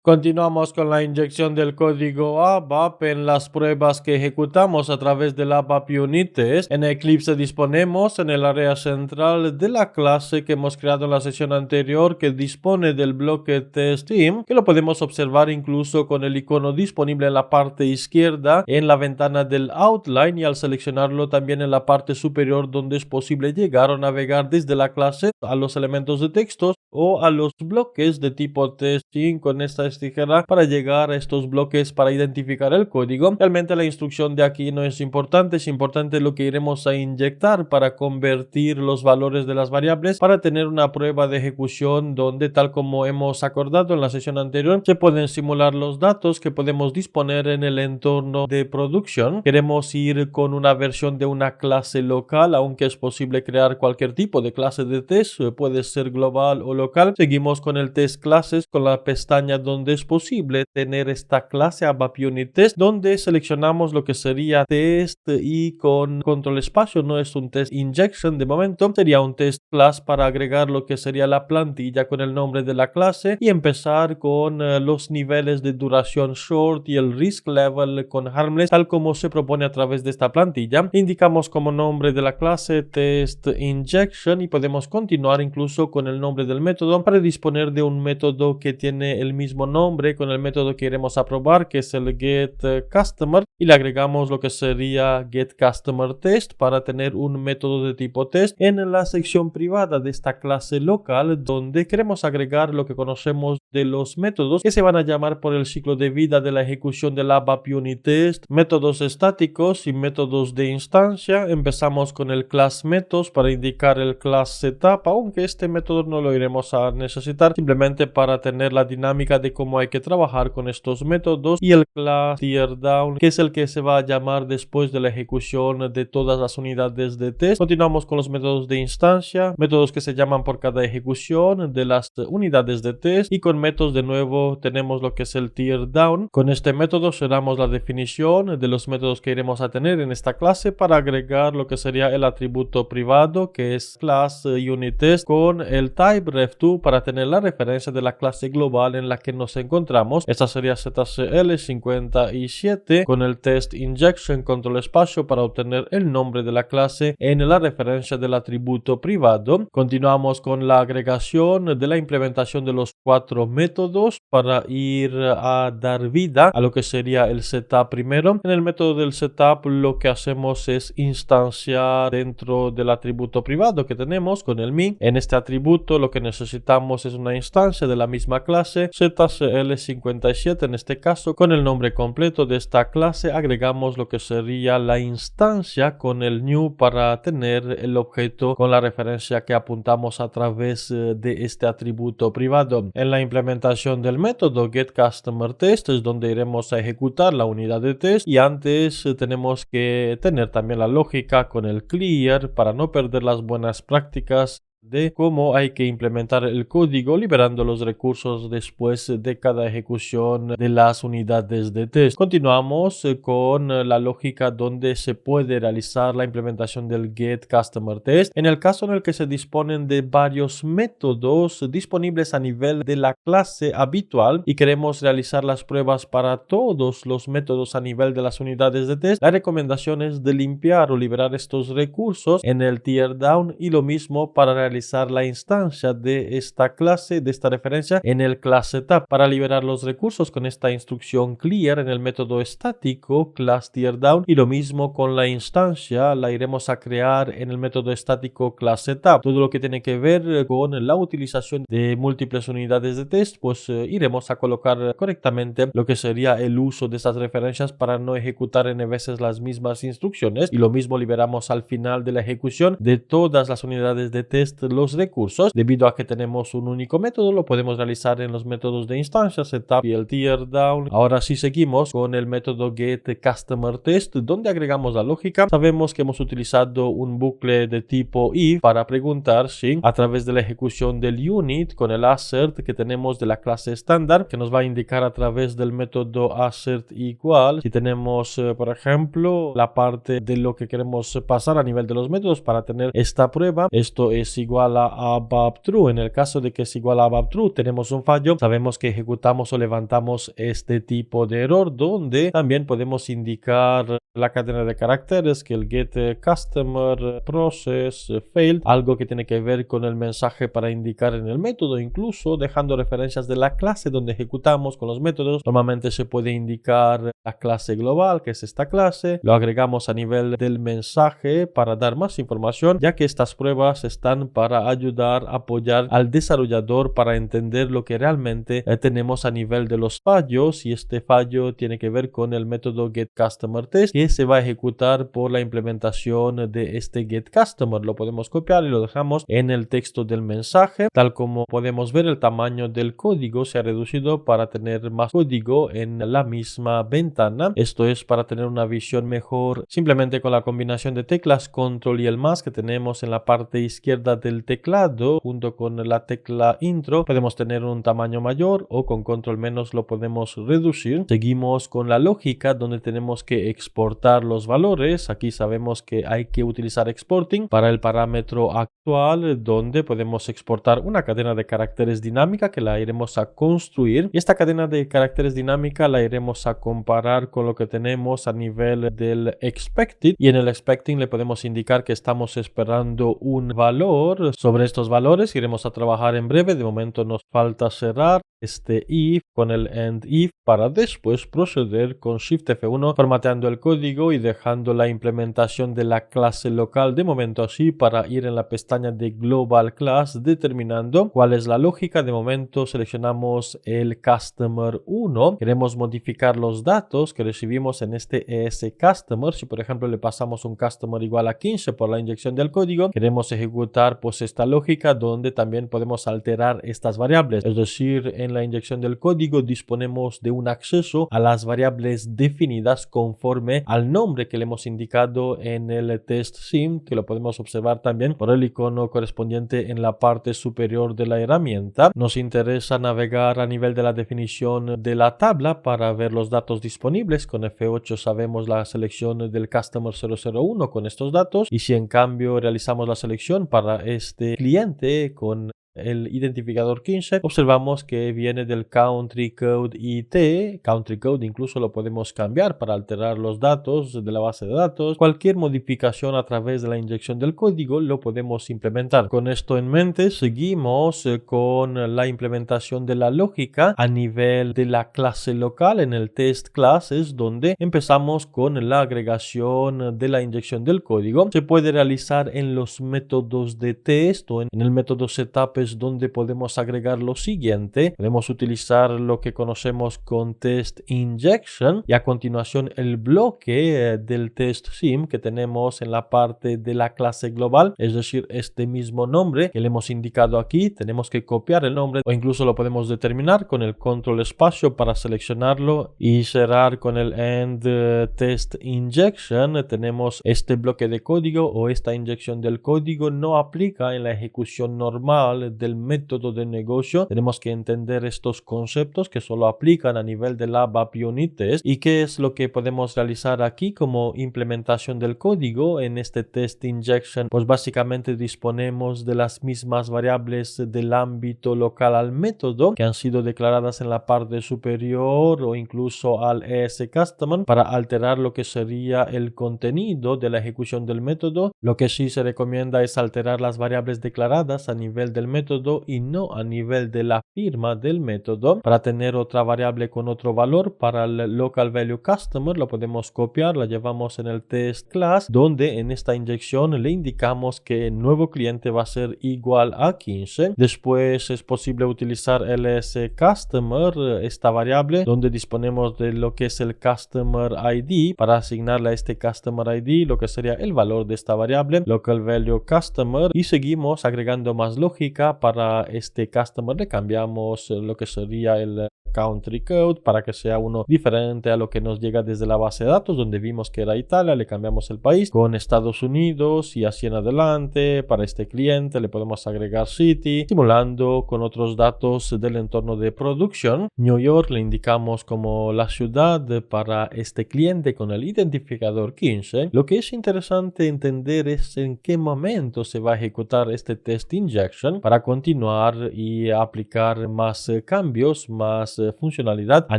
Continuamos con la inyección del código ABAP en las pruebas que ejecutamos a través del ABAP Unit Test. En Eclipse disponemos en el área central de la clase que hemos creado en la sesión anterior, que dispone del bloque TestTeam, que lo podemos observar incluso con el icono disponible en la parte izquierda en la ventana del Outline, y al seleccionarlo también en la parte superior, donde es posible llegar o navegar desde la clase a los elementos de textos o a los bloques de tipo TestTeam con esta tijera para llegar a estos bloques para identificar el código. Realmente la instrucción de aquí no es importante, es importante lo que iremos a inyectar para convertir los valores de las variables para tener una prueba de ejecución donde, tal como hemos acordado en la sesión anterior, se pueden simular los datos que podemos disponer en el entorno de producción. Queremos ir con una versión de una clase local, aunque es posible crear cualquier tipo de clase de test, puede ser global o local. Seguimos con el test classes, con la pestaña donde es posible tener esta clase ABAP Unit Test, donde seleccionamos lo que sería test y con control espacio. No es un test injection de momento, sería un test class para agregar lo que sería la plantilla con el nombre de la clase y empezar con los niveles de duración short y el risk level con harmless, tal como se propone a través de esta plantilla. Indicamos como nombre de la clase test injection y podemos continuar incluso con el nombre del método para disponer de un método que tiene el mismo nombre con el método que iremos a probar, que es el getCustomer, y le agregamos lo que sería getCustomerTest para tener un método de tipo test en la sección privada de esta clase local, donde queremos agregar lo que conocemos de los métodos que se van a llamar por el ciclo de vida de la ejecución del ABAP Unit Test, métodos estáticos y métodos de instancia. Empezamos con el class methods para indicar el class setup, aunque este método no lo iremos a necesitar, simplemente para tener la dinámica de cómo hay que trabajar con estos métodos, y el class teardown, que es el que se va a llamar después de la ejecución de todas las unidades de test. Continuamos con los métodos de instancia, métodos que se llaman por cada ejecución de las unidades de test, y con métodos de nuevo tenemos lo que es el teardown. Con este método cerramos la definición de los métodos que iremos a tener en esta clase para agregar lo que sería el atributo privado, que es class unit test, con el type ref2 para tener la referencia de la clase global en la que nos encontramos. Esta sería ZCL57, con el test injection control espacio para obtener el nombre de la clase en la referencia del atributo privado. Continuamos con la agregación de la implementación de los 4 métodos para ir a dar vida a lo que sería el setup primero. En el método del setup lo que hacemos es instanciar dentro del atributo privado que tenemos con el min. En este atributo lo que necesitamos es una instancia de la misma clase ZCL57, en este caso con el nombre completo de esta clase. Agregamos lo que sería la instancia con el new para tener el objeto con la referencia que apuntamos a través de este atributo privado. En la implementación del método getCustomerTest es donde iremos a ejecutar la unidad de test, y antes tenemos que tener también la lógica con el clear para no perder las buenas prácticas de cómo hay que implementar el código liberando los recursos después de cada ejecución de las unidades de test. Continuamos con la lógica donde se puede realizar la implementación del getCustomerTest en el caso en el que se disponen de varios métodos disponibles a nivel de la clase habitual y queremos realizar las pruebas para todos los métodos a nivel de las unidades de test. La recomendación es de limpiar o liberar estos recursos en el teardown, y lo mismo para realizar la instancia de esta clase, de esta referencia, en el class setup. Para liberar los recursos con esta instrucción clear en el método estático class teardown, y lo mismo con la instancia la iremos a crear en el método estático class setup. Todo lo que tiene que ver con la utilización de múltiples unidades de test, pues iremos a colocar correctamente lo que sería el uso de estas referencias para no ejecutar n veces las mismas instrucciones, y lo mismo liberamos al final de la ejecución de todas las unidades de test los recursos. Debido a que tenemos un único método, lo podemos realizar en los métodos de instancia, setup y el teardown. Ahora sí seguimos con el método getCustomerTest, donde agregamos la lógica. Sabemos que hemos utilizado un bucle de tipo if para preguntar si a través de la ejecución del unit con el assert que tenemos de la clase estándar, que nos va a indicar a través del método assert igual, si tenemos por ejemplo la parte de lo que queremos pasar a nivel de los métodos para tener esta prueba. Esto es igual igual a ABAP true. En el caso de que es igual a ABAP true, tenemos un fallo. Sabemos que ejecutamos o levantamos este tipo de error, donde también podemos indicar la cadena de caracteres, que el get customer process failed, algo que tiene que ver con el mensaje para indicar en el método, incluso dejando referencias de la clase donde ejecutamos con los métodos. Normalmente se puede indicar la clase global, que es esta clase, lo agregamos a nivel del mensaje para dar más información, ya que estas pruebas están para ayudar, apoyar al desarrollador para entender lo que realmente tenemos a nivel de los fallos, y este fallo tiene que ver con el método getCustomerTest, que se va a ejecutar por la implementación de este getCustomer. Lo podemos copiar y lo dejamos en el texto del mensaje. Tal como podemos ver, el tamaño del código se ha reducido para tener más código en la misma ventana. Esto es para tener una visión mejor. Simplemente con la combinación de teclas control y el más que tenemos en la parte izquierda del teclado junto con la tecla intro, podemos tener un tamaño mayor, o con control menos lo podemos reducir. Seguimos con la lógica donde tenemos que exportar los valores. Aquí sabemos que hay que utilizar exporting para el parámetro actual, donde podemos exportar una cadena de caracteres dinámica que la iremos a construir, y esta cadena de caracteres dinámica la iremos a comparar con lo que tenemos a nivel del expected, y en el expecting le podemos indicar que estamos esperando un valor. Sobre estos valores iremos a trabajar en breve. De momento nos falta cerrar este if con el end if para después proceder con Shift F1 formateando el código y dejando la implementación de la clase local de momento así, para ir en la pestaña de Global Class determinando cuál es la lógica. De momento seleccionamos el Customer 1. Queremos modificar los datos que recibimos en este ES Customer. Si por ejemplo le pasamos un Customer igual a 15 por la inyección del código, queremos ejecutar pues esta lógica donde también podemos alterar estas variables. Es decir, en la inyección del código disponemos de un acceso a las variables definidas conforme al nombre que le hemos indicado en el test sim, que lo podemos observar también por el icono correspondiente en la parte superior de la herramienta. Nos interesa navegar a nivel de la definición de la tabla para ver los datos disponibles. Con F8 sabemos la selección del Customer 001 con estos datos, y si en cambio realizamos la selección para este cliente con el identificador 15, observamos que viene del country code IT. Country code incluso lo podemos cambiar para alterar los datos de la base de datos. Cualquier modificación a través de la inyección del código lo podemos implementar. Con esto en mente, seguimos con la implementación de la lógica a nivel de la clase local en el test classes, donde empezamos con la agregación de la inyección del código. Se puede realizar en los métodos de test o en el método setup, donde podemos agregar lo siguiente. Podemos utilizar lo que conocemos con test injection, y a continuación el bloque del test sim que tenemos en la parte de la clase global, es decir, este mismo nombre que le hemos indicado aquí. Tenemos que copiar el nombre, o incluso lo podemos determinar con el control espacio para seleccionarlo y cerrar con el end test injection. Tenemos este bloque de código, o esta inyección del código no aplica en la ejecución normal del método de negocio. Tenemos que entender estos conceptos que solo aplican a nivel de la ABAP Unit Test. ¿Y qué es lo que podemos realizar aquí como implementación del código en este test injection? Pues básicamente disponemos de las mismas variables del ámbito local al método que han sido declaradas en la parte superior o incluso al ES Customer para alterar lo que sería el contenido de la ejecución del método. Lo que sí se recomienda es alterar las variables declaradas a nivel del método y no a nivel de la firma del método. Para tener otra variable con otro valor para el local value customer, lo podemos copiar, la llevamos en el test class, donde en esta inyección le indicamos que el nuevo cliente va a ser igual a 15. Después es posible utilizar ls customer, esta variable donde disponemos de lo que es el customer ID, para asignarle a este customer ID lo que sería el valor de esta variable, local value customer, y seguimos agregando más lógica. Para este customer le cambiamos lo que sería el country code para que sea uno diferente a lo que nos llega desde la base de datos, donde vimos que era Italia, le cambiamos el país con Estados Unidos y así en adelante. Para este cliente le podemos agregar city, simulando con otros datos del entorno de producción. New York le indicamos como la ciudad para este cliente con el identificador 15. Lo que es interesante entender es en qué momento se va a ejecutar este test injection para continuar y aplicar más cambios, más funcionalidad a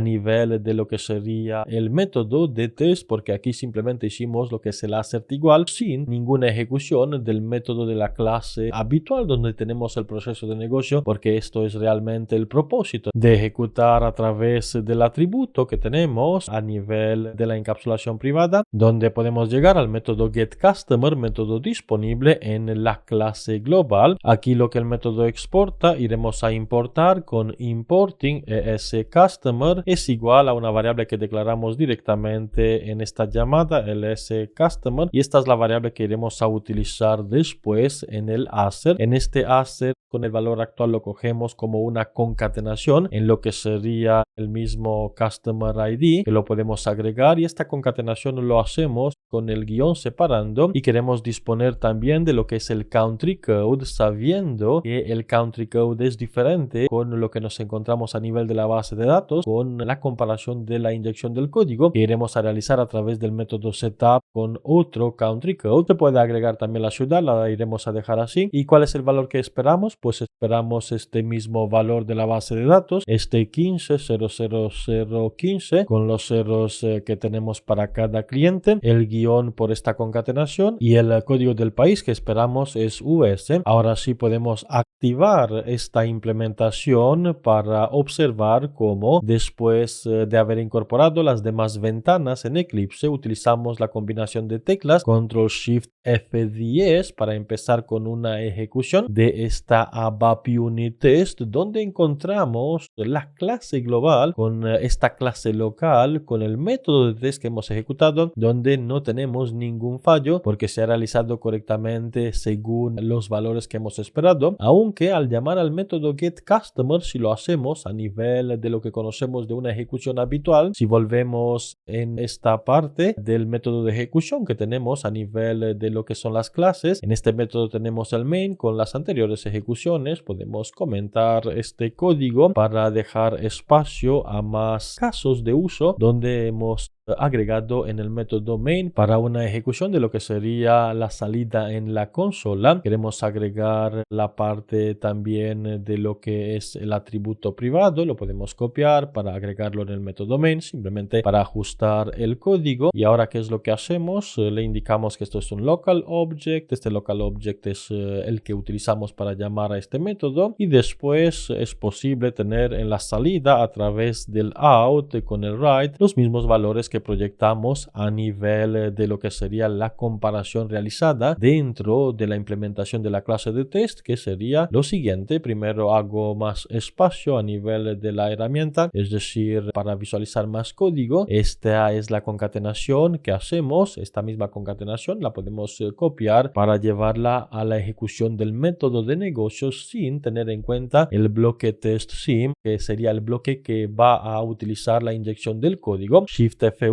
nivel de lo que sería el método de test, porque aquí simplemente hicimos lo que es el assert igual sin ninguna ejecución del método de la clase habitual donde tenemos el proceso de negocio, porque esto es realmente el propósito de ejecutar a través del atributo que tenemos a nivel de la encapsulación privada, donde podemos llegar al método getCustomer, método disponible en la clase global. Aquí lo que el método exporta, iremos a importar con importing ESCustomer es igual a una variable que declaramos directamente en esta llamada, el ESCustomer, y esta es la variable que iremos a utilizar después en el assert. En este assert con el valor actual lo cogemos como una concatenación en lo que sería el mismo Customer ID, que lo podemos agregar, y esta concatenación lo hacemos con el guión separando, y queremos disponer también de lo que es el country code, sabiendo que el country code es diferente con lo que nos encontramos a nivel de la base de datos, con la comparación de la inyección del código que iremos a realizar a través del método setup con otro country code. Se puede agregar también la ciudad, la iremos a dejar así. ¿Y cuál es el valor que esperamos? Pues esperamos este mismo valor de la base de datos, este 15.00015 con los ceros que tenemos para cada cliente, el guión por esta concatenación y el código del país que esperamos es US. Ahora sí podemos activar esta implementación para observar cómo después de haber incorporado las demás ventanas en Eclipse utilizamos la combinación de teclas Ctrl Shift F10 para empezar con una ejecución de esta ABAP Unit Test, donde encontramos la clase global con esta clase local con el método de test que hemos ejecutado, donde no tenemos ningún fallo porque se ha realizado correctamente según los valores que hemos esperado, aunque al llamar al método getCustomer, si lo hacemos a nivel de lo que conocemos de una ejecución habitual, si volvemos en esta parte del método de ejecución que tenemos a nivel de lo que son las clases, en este método tenemos el main con las anteriores ejecuciones. Podemos comentar este código para dejar espacio a más casos de uso donde hemos agregado en el método main para una ejecución de lo que sería la salida en la consola. Queremos agregar la parte también de lo que es el atributo privado, lo podemos copiar para agregarlo en el método main, simplemente para ajustar el código. Y ahora, ¿qué es lo que hacemos? Le indicamos que esto es un local object, este local object es el que utilizamos para llamar a este método, y después es posible tener en la salida a través del out con el write los mismos valores que proyectamos a nivel de lo que sería la comparación realizada dentro de la implementación de la clase de test, que sería lo siguiente. Primero hago más espacio a nivel de la herramienta, es decir, para visualizar más código. Esta es la concatenación que hacemos. Esta misma concatenación la podemos copiar para llevarla a la ejecución del método de negocio sin tener en cuenta el bloque test sim, que sería el bloque que va a utilizar la inyección del código. Shift F1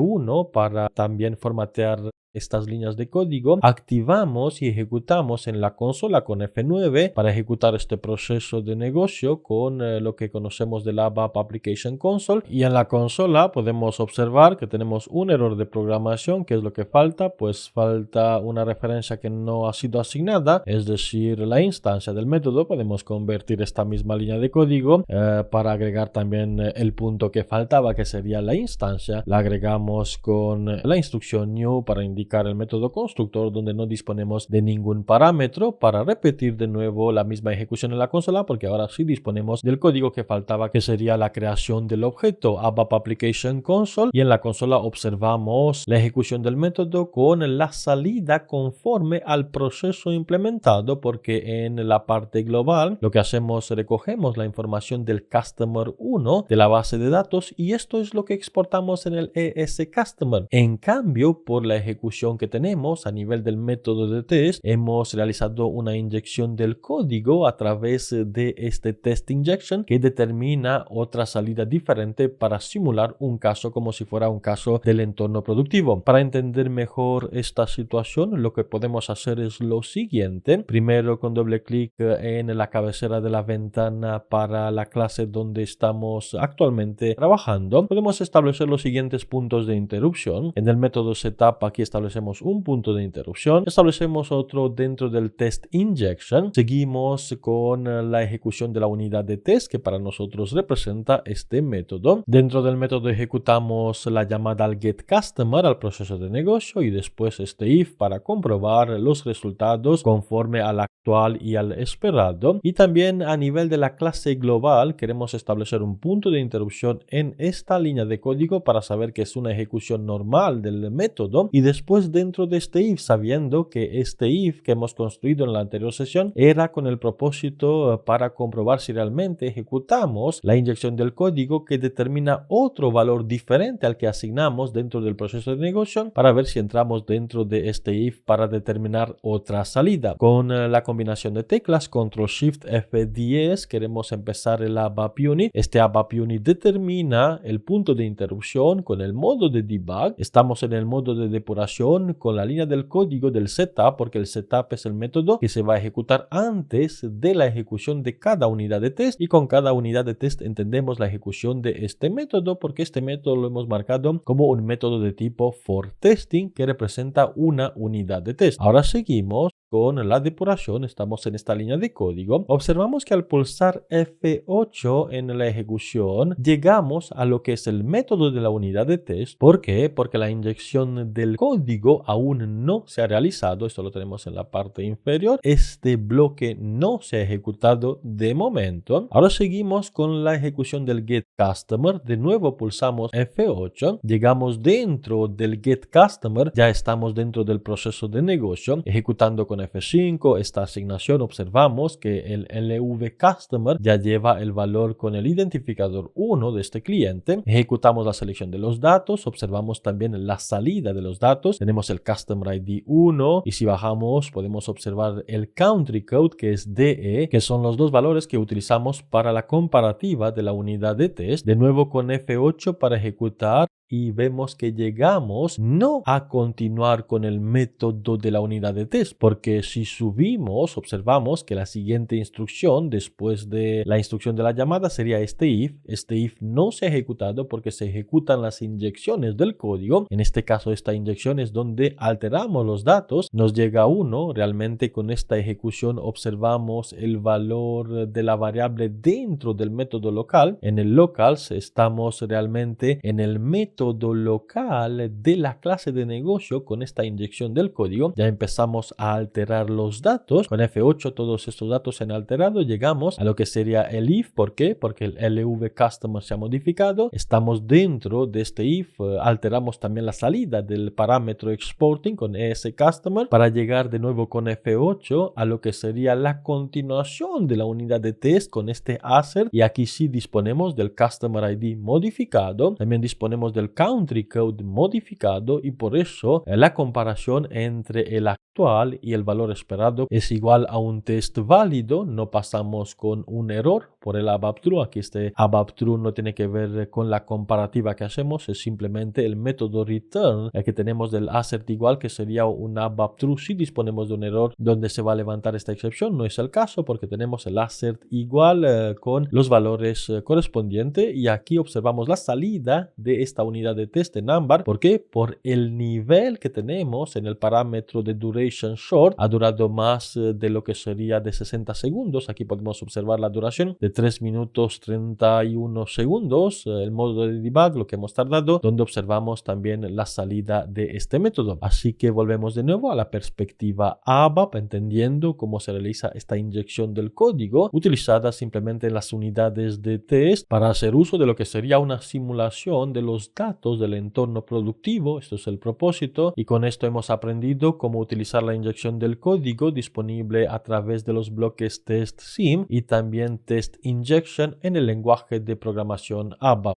para también formatear estas líneas de código. Activamos y ejecutamos en la consola con F9 para ejecutar este proceso de negocio con lo que conocemos de la ABAP Application Console, y en la consola podemos observar que tenemos un error de programación. ¿Qué es lo que falta? Pues falta una referencia que no ha sido asignada, es decir, la instancia del método. Podemos convertir esta misma línea de código para agregar también el punto que faltaba, que sería la instancia. La agregamos con la instrucción new para indicar el método constructor, donde no disponemos de ningún parámetro, para repetir de nuevo la misma ejecución en la consola, porque ahora sí disponemos del código que faltaba, que sería la creación del objeto ABAP Application Console, y en la consola observamos la ejecución del método con la salida conforme al proceso implementado, porque en la parte global lo que hacemos, recogemos la información del Customer 1 de la base de datos, y esto es lo que exportamos en el ESCustomer. En cambio, por la ejecución ejecución que tenemos a nivel del método de test, hemos realizado una inyección del código a través de este test injection que determina otra salida diferente para simular un caso como si fuera un caso del entorno productivo. Para entender mejor esta situación, lo que podemos hacer es lo siguiente. Primero, con doble clic en la cabecera de la ventana para la clase donde estamos actualmente trabajando, podemos establecer los siguientes puntos de interrupción. En el método setup aquí establecemos un punto de interrupción, establecemos otro dentro del test injection, seguimos con la ejecución de la unidad de test que para nosotros representa este método. Dentro del método ejecutamos la llamada al getCustomer, al proceso de negocio, y después este if para comprobar los resultados conforme al actual y al esperado. Y también a nivel de la clase global queremos establecer un punto de interrupción en esta línea de código para saber que es una ejecución normal del método, y después dentro de este if, sabiendo que este if que hemos construido en la anterior sesión era con el propósito para comprobar si realmente ejecutamos la inyección del código que determina otro valor diferente al que asignamos dentro del proceso de negocio, para ver si entramos dentro de este if para determinar otra salida. Con la combinación de teclas Ctrl Shift F10 queremos empezar el ABAP Unit. Este ABAP Unit determina el punto de interrupción con el modo de debug. Estamos en el modo de depuración con la línea del código del setup, porque el setup es el método que se va a ejecutar antes de la ejecución de cada unidad de test, y con cada unidad de test entendemos la ejecución de este método porque este método lo hemos marcado como un método de tipo for testing que representa una unidad de test. Ahora seguimos con la depuración, estamos en esta línea de código. Observamos que al pulsar F8 en la ejecución llegamos a lo que es el método de la unidad de test. ¿Por qué? Porque la inyección del código aún no se ha realizado. Esto lo tenemos en la parte inferior. Este bloque no se ha ejecutado de momento. Ahora seguimos con la ejecución del getCustomer. De nuevo pulsamos F8. Llegamos dentro del getCustomer. Ya estamos dentro del proceso de negocio. Ejecutando con F5 esta asignación, observamos que el LV Customer ya lleva el valor con el identificador 1 de este cliente. Ejecutamos la selección de los datos, observamos también la salida de los datos. Tenemos el Customer ID 1 y si bajamos podemos observar el Country Code que es DE, que son los dos valores que utilizamos para la comparativa de la unidad de test. De nuevo con F8 para ejecutar, y vemos que llegamos no a continuar con el método de la unidad de test, porque si subimos observamos que la siguiente instrucción después de la instrucción de la llamada sería este if. Este if no se ha ejecutado porque se ejecutan las inyecciones del código. En este caso esta inyección es donde alteramos los datos, nos llega 1. Realmente con esta ejecución observamos el valor de la variable dentro del método local. En el locals estamos realmente en el método local de la clase de negocio. Con esta inyección del código ya empezamos a alterar los datos. Con F8 todos estos datos se han alterado. Llegamos a lo que sería el if. ¿Por qué? Porque el LV Customer se ha modificado. Estamos dentro de este if. Alteramos también la salida del parámetro exporting con ES Customer para llegar de nuevo con F8 a lo que sería la continuación de la unidad de test con este assert, y aquí sí disponemos del Customer ID modificado. También disponemos del Country Code modificado, y por eso la comparación entre el actual y el valor esperado es igual a un test válido. No pasamos con un error por el ABAP True. Aquí este ABAP True no tiene que ver con la comparativa que hacemos, es simplemente el método return que tenemos del assert igual, que sería un ABAP True si disponemos de un error donde se va a levantar esta excepción. No es el caso porque tenemos el assert igual con los valores correspondientes, y aquí observamos la salida de esta unidad de test en ámbar. ¿Por qué? Por el nivel que tenemos en el parámetro de duration short. Ha durado más de lo que sería de 60 segundos. Aquí podemos observar la duración de 3 minutos 31 segundos. El modo de debug, lo que hemos tardado, donde observamos también la salida de este método. Así que volvemos de nuevo a la perspectiva ABAP, entendiendo cómo se realiza esta inyección del código utilizada simplemente en las unidades de test para hacer uso de lo que sería una simulación de los datos del entorno productivo. Esto es el propósito, y con esto hemos aprendido cómo utilizar la inyección del código disponible a través de los bloques test sim y también test injection en el lenguaje de programación ABAP.